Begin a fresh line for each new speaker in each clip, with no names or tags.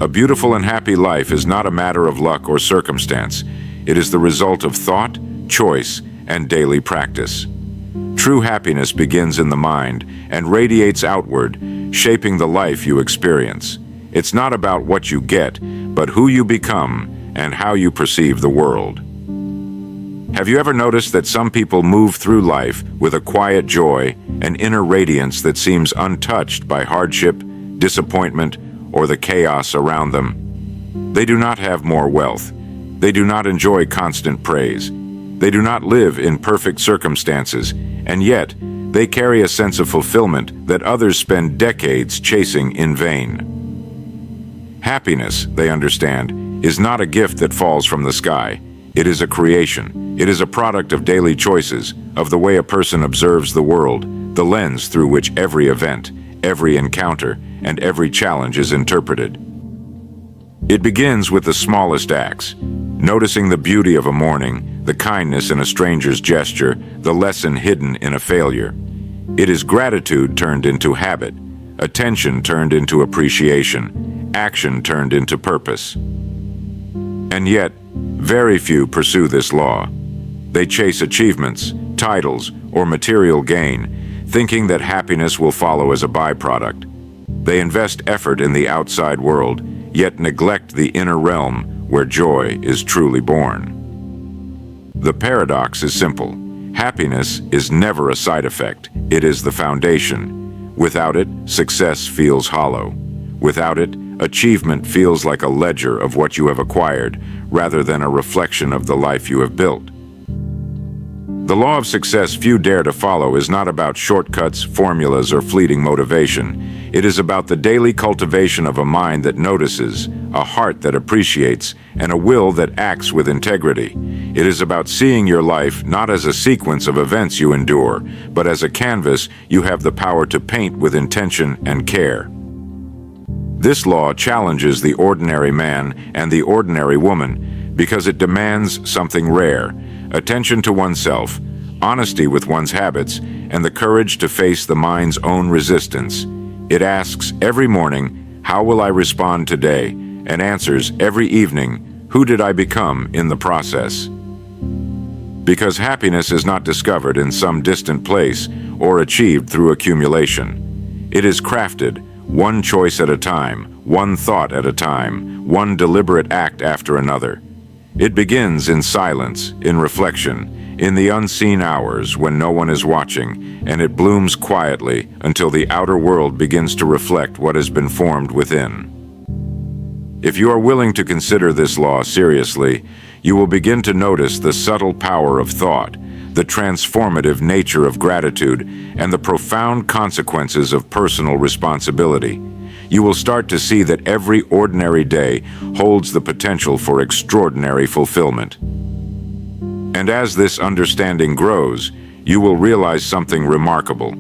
A beautiful and happy life is not a matter of luck or circumstance. It is the result of thought, choice, and daily practice. True happiness begins in the mind and radiates outward, shaping the life you experience. It's not about what you get, but who you become and how you perceive the world. Have you ever noticed that some people move through life with a quiet joy, an inner radiance that seems untouched by hardship, disappointment, or the chaos around them? They do not have more wealth. They do not enjoy constant praise. They do not live in perfect circumstances, and yet they carry a sense of fulfillment that others spend decades chasing in vain. Happiness, they understand, is not a gift that falls from the sky. It is a creation. It is a product of daily choices, of the way a person observes the world, the lens through which every event, every encounter, and every challenge is interpreted. It begins with the smallest acts, noticing the beauty of a morning, the kindness in a stranger's gesture, the lesson hidden in a failure. It is gratitude turned into habit, attention turned into appreciation, action turned into purpose. And yet, very few pursue this law. They chase achievements, titles, or material gain, thinking that happiness will follow as a byproduct. They invest effort in the outside world, yet neglect the inner realm where joy is truly born. The paradox is simple. Happiness is never a side effect. It is the foundation. Without it, success feels hollow. Without it, achievement feels like a ledger of what you have acquired, rather than a reflection of the life you have built. The law of success few dare to follow is not about shortcuts, formulas, or fleeting motivation. It is about the daily cultivation of a mind that notices, a heart that appreciates, and a will that acts with integrity. It is about seeing your life not as a sequence of events you endure, but as a canvas you have the power to paint with intention and care. This law challenges the ordinary man and the ordinary woman because it demands something rare: attention to oneself, honesty with one's habits, and the courage to face the mind's own resistance. It asks every morning, how will I respond today? And answers every evening, who did I become in the process? Because happiness is not discovered in some distant place or achieved through accumulation. It is crafted, one choice at a time, one thought at a time, one deliberate act after another. It begins in silence, in reflection, in the unseen hours when no one is watching, and it blooms quietly until the outer world begins to reflect what has been formed within. If you are willing to consider this law seriously, you will begin to notice the subtle power of thought, the transformative nature of gratitude, and the profound consequences of personal responsibility. You will start to see that every ordinary day holds the potential for extraordinary fulfillment. And as this understanding grows, you will realize something remarkable.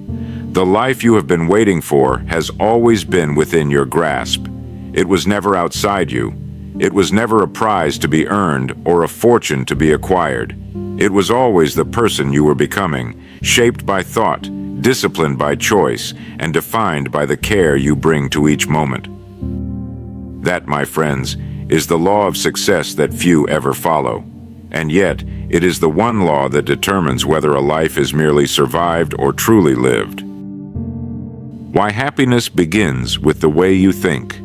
The life you have been waiting for has always been within your grasp. It was never outside you. It was never a prize to be earned or a fortune to be acquired. It was always the person you were becoming, shaped by thought, disciplined by choice, and defined by the care you bring to each moment. That, my friends, is the law of success that few ever follow. And yet, it is the one law that determines whether a life is merely survived or truly lived. Why happiness begins with the way you think.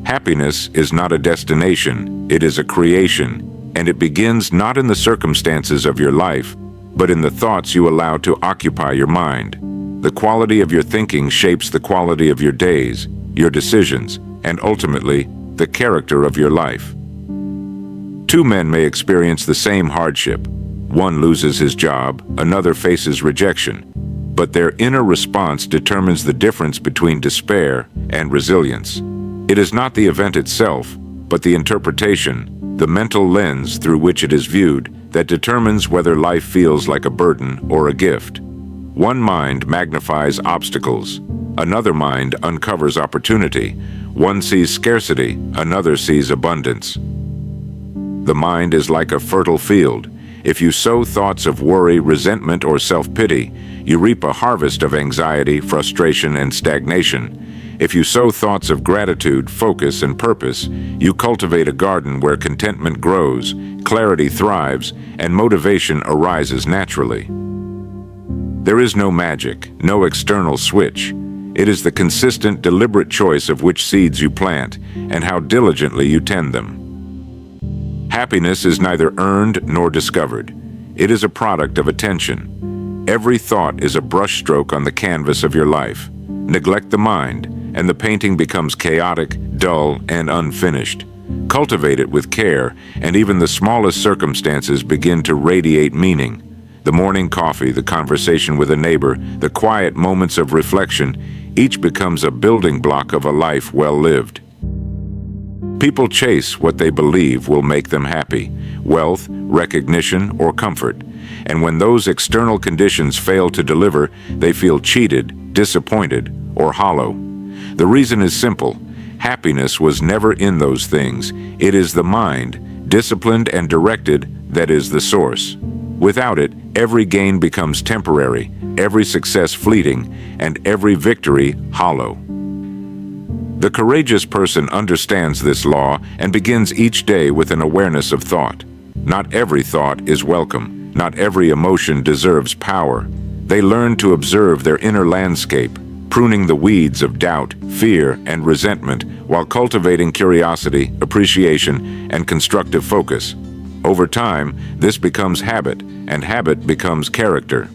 Happiness is not a destination, it is a creation, and it begins not in the circumstances of your life, but in the thoughts you allow to occupy your mind. The quality of your thinking shapes the quality of your days, your decisions, and ultimately, the character of your life. Two men may experience the same hardship. One loses his job, another faces rejection. But their inner response determines the difference between despair and resilience. It is not the event itself, but the interpretation, the mental lens through which it is viewed, that determines whether life feels like a burden or a gift. One mind magnifies obstacles. Another mind uncovers opportunity. One sees scarcity, another sees abundance. The mind is like a fertile field. If you sow thoughts of worry, resentment, or self-pity, you reap a harvest of anxiety, frustration, and stagnation. If you sow thoughts of gratitude, focus, and purpose, you cultivate a garden where contentment grows, clarity thrives, and motivation arises naturally. There is no magic, no external switch. It is the consistent, deliberate choice of which seeds you plant and how diligently you tend them. Happiness is neither earned nor discovered. It is a product of attention. Every thought is a brushstroke on the canvas of your life. Neglect the mind, and the painting becomes chaotic, dull, and unfinished. Cultivate it with care, and even the smallest circumstances begin to radiate meaning. The morning coffee, the conversation with a neighbor, the quiet moments of reflection, each becomes a building block of a life well lived. People chase what they believe will make them happy: wealth, recognition, or comfort. And when those external conditions fail to deliver, they feel cheated, disappointed, or hollow. The reason is simple. Happiness was never in those things. It is the mind, disciplined and directed, that is the source. Without it, every gain becomes temporary, every success fleeting, and every victory hollow. The courageous person understands this law and begins each day with an awareness of thought. Not every thought is welcome. Not every emotion deserves power. They learn to observe their inner landscape, pruning the weeds of doubt, fear, and resentment while cultivating curiosity, appreciation, and constructive focus. Over time, this becomes habit, and habit becomes character.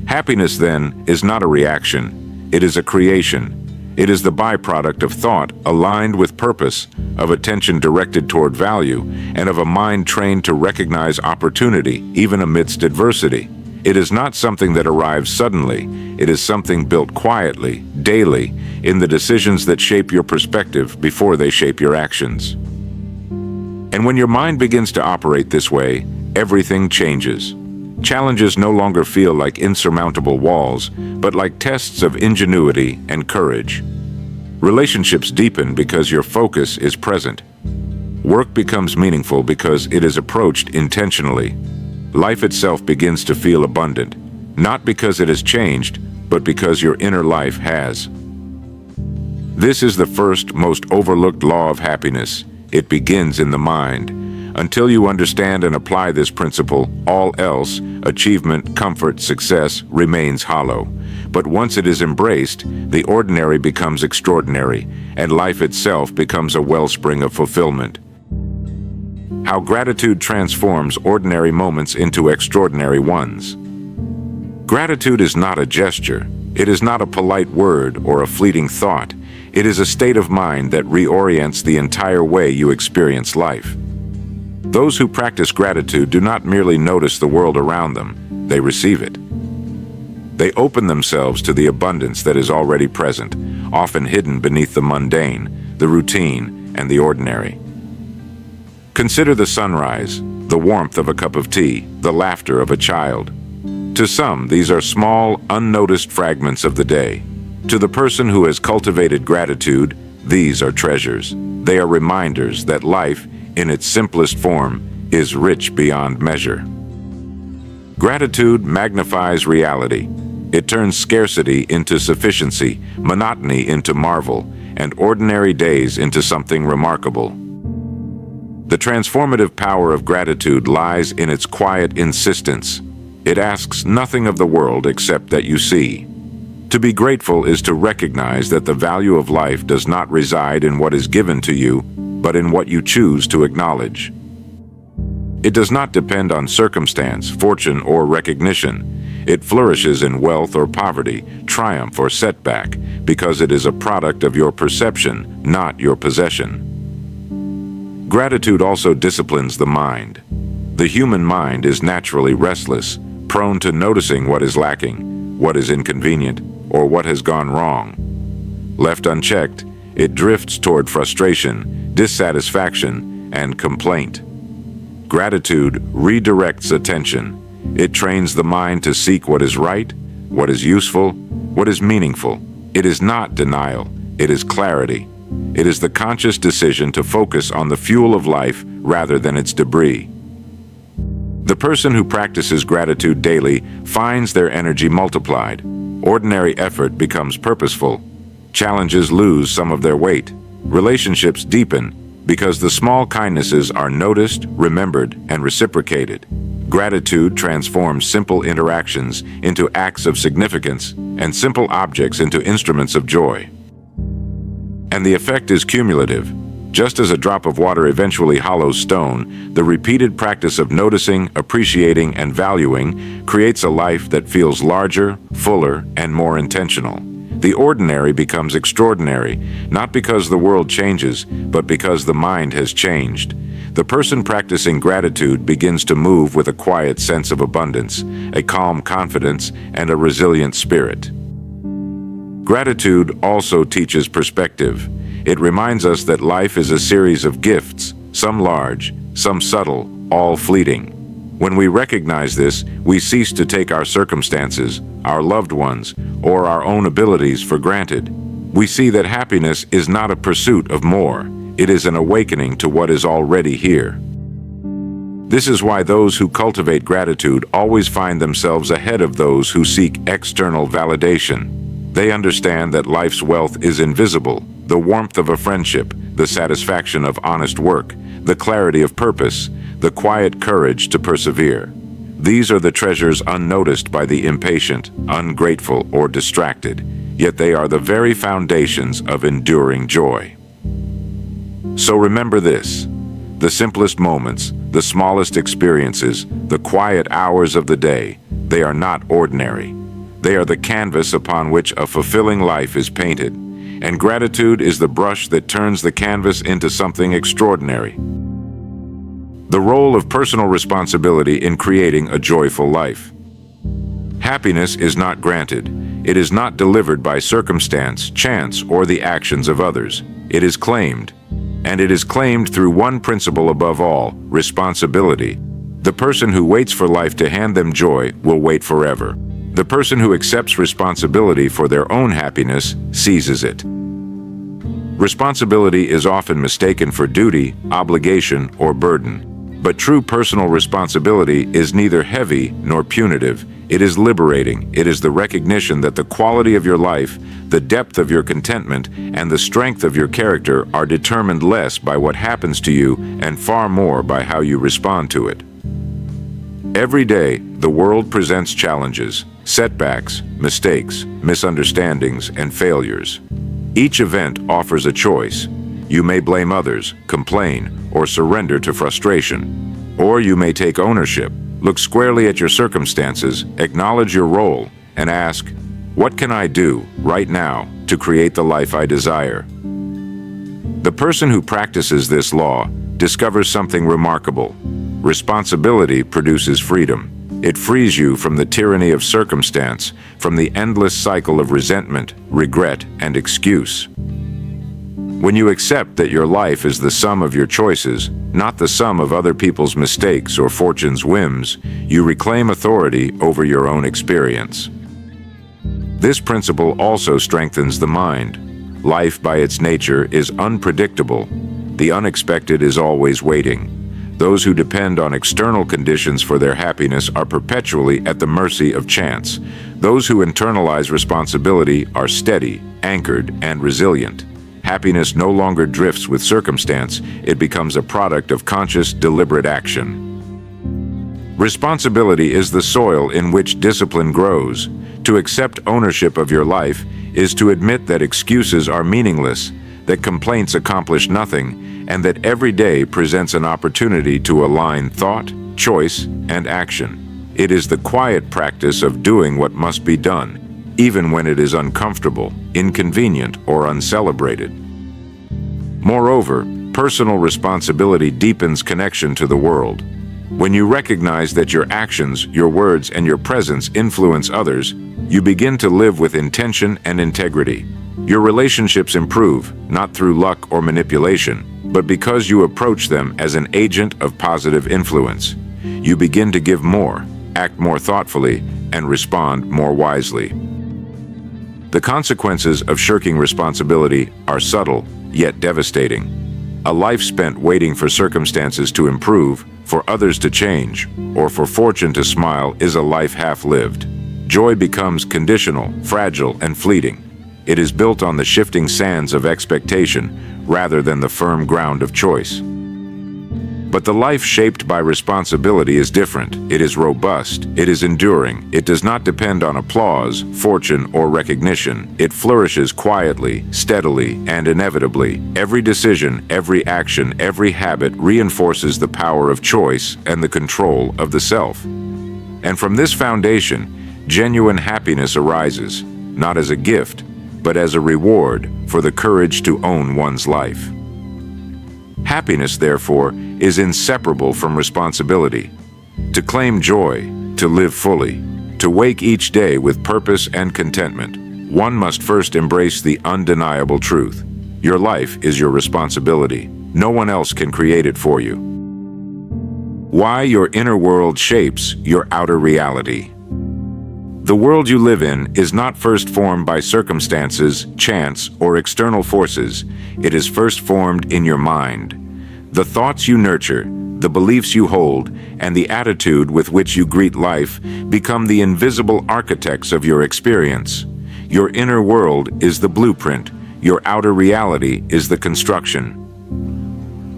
Happiness, then, is not a reaction. It is a creation. It is the byproduct of thought aligned with purpose, of attention directed toward value, and of a mind trained to recognize opportunity, even amidst adversity. It is not something that arrives suddenly. It is something built quietly, daily, in the decisions that shape your perspective before they shape your actions. And when your mind begins to operate this way, everything changes. Challenges no longer feel like insurmountable walls, but like tests of ingenuity and courage. Relationships deepen because your focus is present. Work becomes meaningful because it is approached intentionally. Life itself begins to feel abundant, not because it has changed, but because your inner life has. This is the first, most overlooked law of happiness. It begins in the mind. Until you understand and apply this principle, all else, achievement, comfort, success, remains hollow. But once it is embraced, the ordinary becomes extraordinary, and life itself becomes a wellspring of fulfillment. How gratitude transforms ordinary moments into extraordinary ones. Gratitude is not a gesture. It is not a polite word or a fleeting thought. It is a state of mind that reorients the entire way you experience life. Those who practice gratitude do not merely notice the world around them, they receive it. They open themselves to the abundance that is already present, often hidden beneath the mundane, the routine, and the ordinary. Consider the sunrise, the warmth of a cup of tea, the laughter of a child. To some, these are small, unnoticed fragments of the day. To the person who has cultivated gratitude, these are treasures. They are reminders that life, in its simplest form, is rich beyond measure. Gratitude magnifies reality. It turns scarcity into sufficiency, monotony into marvel, and ordinary days into something remarkable. The transformative power of gratitude lies in its quiet insistence. It asks nothing of the world except that you see. To be grateful is to recognize that the value of life does not reside in what is given to you, but in what you choose to acknowledge. It does not depend on circumstance, fortune, or recognition. It flourishes in wealth or poverty, triumph or setback, because it is a product of your perception, not your possession. Gratitude also disciplines the mind. The human mind is naturally restless, prone to noticing what is lacking, what is inconvenient, or what has gone wrong. Left unchecked, it drifts toward frustration, dissatisfaction, and complaint. Gratitude redirects attention. It trains the mind to seek what is right, what is useful, what is meaningful. It is not denial, it is clarity. It is the conscious decision to focus on the fuel of life rather than its debris. The person who practices gratitude daily finds their energy multiplied. Ordinary effort becomes purposeful. Challenges lose some of their weight. Relationships deepen because the small kindnesses are noticed, remembered, and reciprocated. Gratitude transforms simple interactions into acts of significance and simple objects into instruments of joy. And the effect is cumulative. Just as a drop of water eventually hollows stone, the repeated practice of noticing, appreciating, and valuing creates a life that feels larger, fuller, and more intentional. The ordinary becomes extraordinary, not because the world changes, but because the mind has changed. The person practicing gratitude begins to move with a quiet sense of abundance, a calm confidence, and a resilient spirit. Gratitude also teaches perspective. It reminds us that life is a series of gifts, some large, some subtle, all fleeting. When we recognize this, we cease to take our circumstances, our loved ones, or our own abilities for granted. We see that happiness is not a pursuit of more. It is an awakening to what is already here. This is why those who cultivate gratitude always find themselves ahead of those who seek external validation. They understand that life's wealth is invisible, the warmth of a friendship, the satisfaction of honest work, the clarity of purpose, the quiet courage to persevere. These are the treasures unnoticed by the impatient, ungrateful, or distracted, yet they are the very foundations of enduring joy. So remember this: the simplest moments, the smallest experiences, the quiet hours of the day, they are not ordinary. They are the canvas upon which a fulfilling life is painted, and gratitude is the brush that turns the canvas into something extraordinary. The role of personal responsibility in creating a joyful life. Happiness is not granted. It is not delivered by circumstance, chance, or the actions of others. It is claimed. And it is claimed through one principle above all: responsibility. The person who waits for life to hand them joy will wait forever. The person who accepts responsibility for their own happiness seizes it. Responsibility is often mistaken for duty, obligation, or burden. But true personal responsibility is neither heavy nor punitive. It is liberating. It is the recognition that the quality of your life, the depth of your contentment, and the strength of your character are determined less by what happens to you and far more by how you respond to it. Every day, the world presents challenges, setbacks, mistakes, misunderstandings, and failures. Each event offers a choice. You may blame others, complain, or surrender to frustration. Or you may take ownership, look squarely at your circumstances, acknowledge your role, and ask, what can I do right now to create the life I desire? The person who practices this law discovers something remarkable. Responsibility produces freedom. It frees you from the tyranny of circumstance, from the endless cycle of resentment, regret, and excuse. When you accept that your life is the sum of your choices, not the sum of other people's mistakes or fortune's whims, you reclaim authority over your own experience. This principle also strengthens the mind. Life by its nature is unpredictable. The unexpected is always waiting. Those who depend on external conditions for their happiness are perpetually at the mercy of chance. Those who internalize responsibility are steady, anchored, and resilient. Happiness no longer drifts with circumstance, it becomes a product of conscious, deliberate action. Responsibility is the soil in which discipline grows. To accept ownership of your life is to admit that excuses are meaningless, that complaints accomplish nothing, and that every day presents an opportunity to align thought, choice, and action. It is the quiet practice of doing what must be done, even when it is uncomfortable, inconvenient, or uncelebrated. Moreover, personal responsibility deepens connection to the world. When you recognize that your actions, your words, and your presence influence others, you begin to live with intention and integrity. Your relationships improve, not through luck or manipulation, but because you approach them as an agent of positive influence. You begin to give more, act more thoughtfully, and respond more wisely. The consequences of shirking responsibility are subtle, yet devastating. A life spent waiting for circumstances to improve, for others to change, or for fortune to smile is a life half-lived. Joy becomes conditional, fragile, and fleeting. It is built on the shifting sands of expectation rather than the firm ground of choice. But the life shaped by responsibility is different. It is robust. It is enduring. It does not depend on applause, fortune, or recognition. It flourishes quietly, steadily, and inevitably. Every decision, every action, every habit reinforces the power of choice and the control of the self. And from this foundation, genuine happiness arises, not as a gift, but as a reward for the courage to own one's life. Happiness, therefore, is inseparable from responsibility. To claim joy, to live fully, to wake each day with purpose and contentment, one must first embrace the undeniable truth. Your life is your responsibility. No one else can create it for you. Why your inner world shapes your outer reality. The world you live in is not first formed by circumstances, chance, or external forces. It is first formed in your mind. The thoughts you nurture, the beliefs you hold, and the attitude with which you greet life become the invisible architects of your experience. Your inner world is the blueprint. Your outer reality is the construction.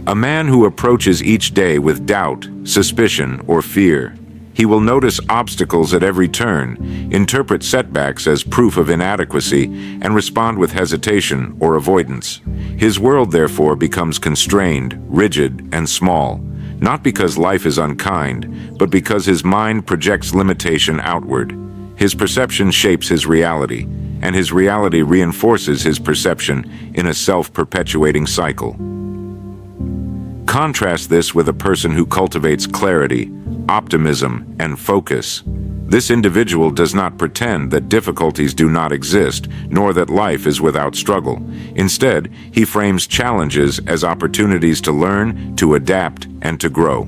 A man who approaches each day with doubt, suspicion, or fear, he will notice obstacles at every turn, interpret setbacks as proof of inadequacy, and respond with hesitation or avoidance. His world, therefore, becomes constrained, rigid, and small, not because life is unkind, but because his mind projects limitation outward. His perception shapes his reality, and his reality reinforces his perception in a self-perpetuating cycle. Contrast this with a person who cultivates clarity, optimism, and focus. This individual does not pretend that difficulties do not exist, nor that life is without struggle. Instead, he frames challenges as opportunities to learn, to adapt, and to grow.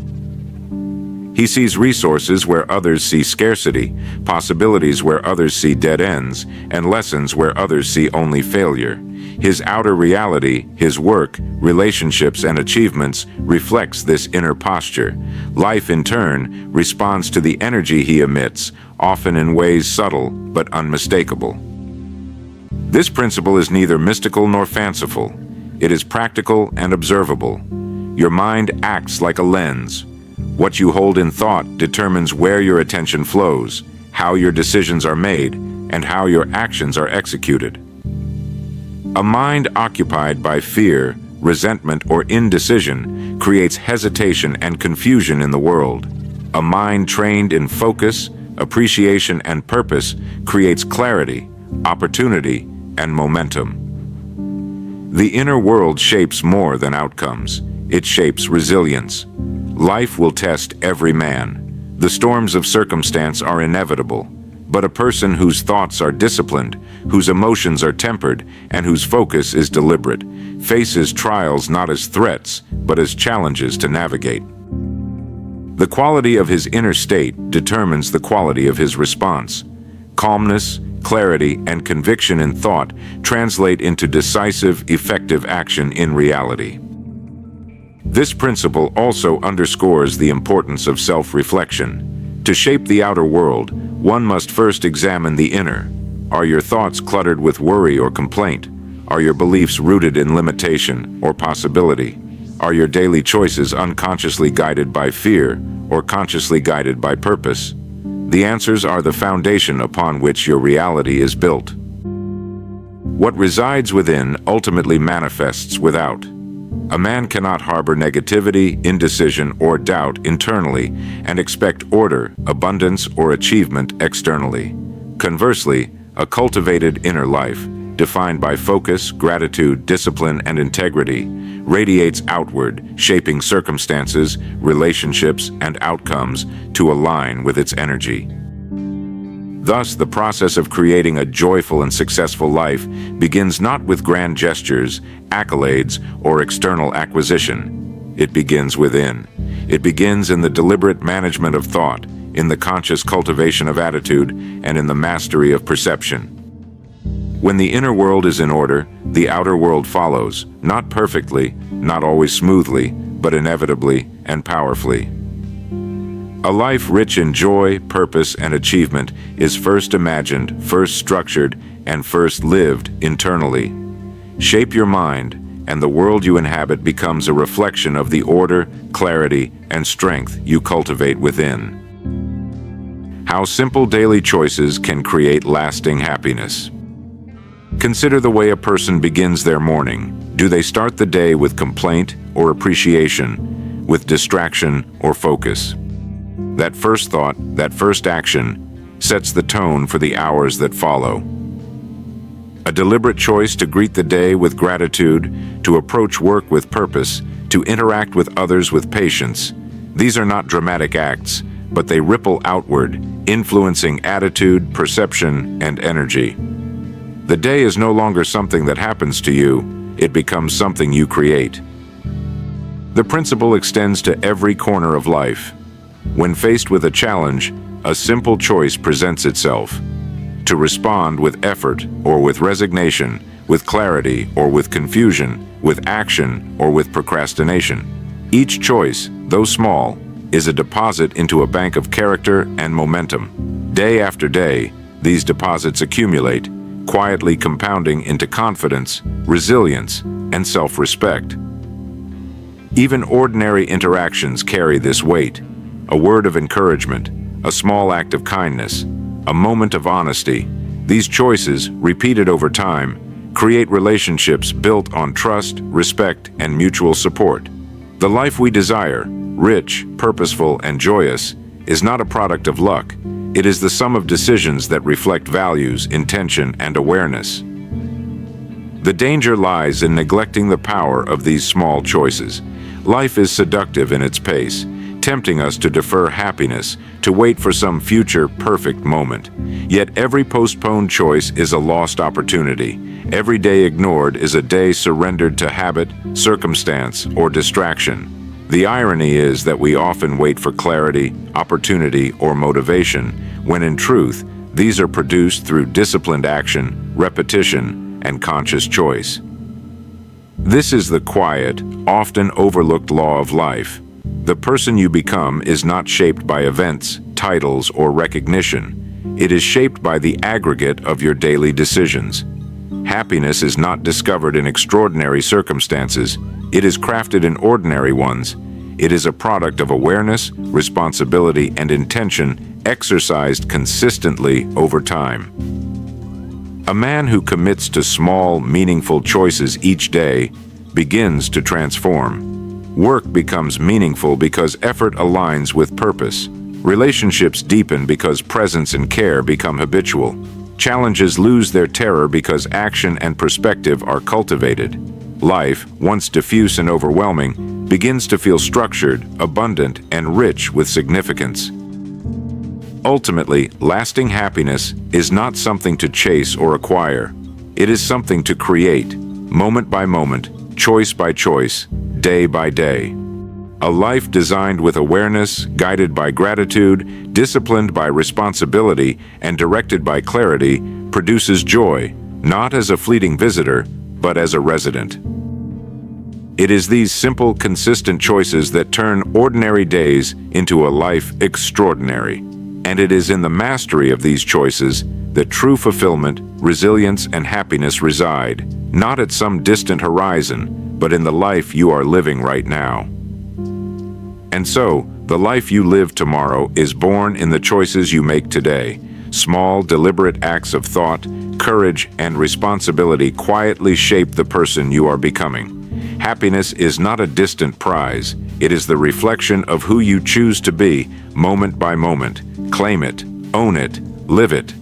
He sees resources where others see scarcity, possibilities where others see dead ends, and lessons where others see only failure. His outer reality, his work, relationships, and achievements reflects this inner posture. Life, in turn, responds to the energy he emits, often in ways subtle but unmistakable. This principle is neither mystical nor fanciful. It is practical and observable. Your mind acts like a lens. What you hold in thought determines where your attention flows, how your decisions are made, and how your actions are executed. A mind occupied by fear, resentment, or indecision creates hesitation and confusion in the world. A mind trained in focus, appreciation, and purpose creates clarity, opportunity, and momentum. The inner world shapes more than outcomes. It shapes resilience. Life will test every man. The storms of circumstance are inevitable. But a person whose thoughts are disciplined, whose emotions are tempered, and whose focus is deliberate, faces trials not as threats, but as challenges to navigate. The quality of his inner state determines the quality of his response. Calmness, clarity, and conviction in thought translate into decisive, effective action in reality. This principle also underscores the importance of self-reflection. To shape the outer world, one must first examine the inner. Are your thoughts cluttered with worry or complaint? Are your beliefs rooted in limitation or possibility? Are your daily choices unconsciously guided by fear or consciously guided by purpose? The answers are the foundation upon which your reality is built. What resides within ultimately manifests without. A man cannot harbor negativity, indecision, or doubt internally and expect order, abundance, or achievement externally. Conversely, a cultivated inner life, defined by focus, gratitude, discipline, and integrity, radiates outward, shaping circumstances, relationships, and outcomes to align with its energy. Thus, the process of creating a joyful and successful life begins not with grand gestures, accolades, or external acquisition. It begins within. It begins in the deliberate management of thought, in the conscious cultivation of attitude, and in the mastery of perception. When the inner world is in order, the outer world follows, not perfectly, not always smoothly, but inevitably and powerfully. A life rich in joy, purpose, and achievement is first imagined, first structured, and first lived internally. Shape your mind, and the world you inhabit becomes a reflection of the order, clarity, and strength you cultivate within. How simple daily choices can create lasting happiness. Consider the way a person begins their morning. Do they start the day with complaint or appreciation, with distraction or focus? That first thought, that first action, sets the tone for the hours that follow. A deliberate choice to greet the day with gratitude, to approach work with purpose, to interact with others with patience. These are not dramatic acts, but they ripple outward, influencing attitude, perception, and energy. The day is no longer something that happens to you, it becomes something you create. The principle extends to every corner of life. When faced with a challenge, a simple choice presents itself: to respond with effort or with resignation, with clarity or with confusion, with action or with procrastination. Each choice, though small, is a deposit into a bank of character and momentum. Day after day, these deposits accumulate, quietly compounding into confidence, resilience, and self-respect. Even ordinary interactions carry this weight. A word of encouragement, a small act of kindness, a moment of honesty. These choices, repeated over time, create relationships built on trust, respect, and mutual support. The life we desire, rich, purposeful, and joyous, is not a product of luck. It is the sum of decisions that reflect values, intention, and awareness. The danger lies in neglecting the power of these small choices. Life is seductive in its pace, tempting us to defer happiness, to wait for some future perfect moment. Yet every postponed choice is a lost opportunity. Every day ignored is a day surrendered to habit, circumstance, or distraction. The irony is that we often wait for clarity, opportunity, or motivation, when in truth, these are produced through disciplined action, repetition, and conscious choice. This is the quiet, often overlooked law of life. The person you become is not shaped by events, titles, or recognition. It is shaped by the aggregate of your daily decisions. Happiness is not discovered in extraordinary circumstances. It is crafted in ordinary ones. It is a product of awareness, responsibility, and intention exercised consistently over time. A man who commits to small, meaningful choices each day begins to transform. Work becomes meaningful because effort aligns with purpose. Relationships deepen because presence and care become habitual. Challenges lose their terror because action and perspective are cultivated. Life, once diffuse and overwhelming, begins to feel structured, abundant, and rich with significance. Ultimately, lasting happiness is not something to chase or acquire. It is something to create, moment by moment, choice by choice, day by day. A life designed with awareness, guided by gratitude, disciplined by responsibility, and directed by clarity produces joy, not as a fleeting visitor, but as a resident. It is these simple, consistent choices that turn ordinary days into a life extraordinary. And it is in the mastery of these choices that true fulfillment, resilience, and happiness reside, not at some distant horizon, but in the life you are living right now. And so, the life you live tomorrow is born in the choices you make today. Small, deliberate acts of thought, courage, and responsibility quietly shape the person you are becoming. Happiness is not a distant prize. It is the reflection of who you choose to be, moment by moment. Claim it, own it, live it,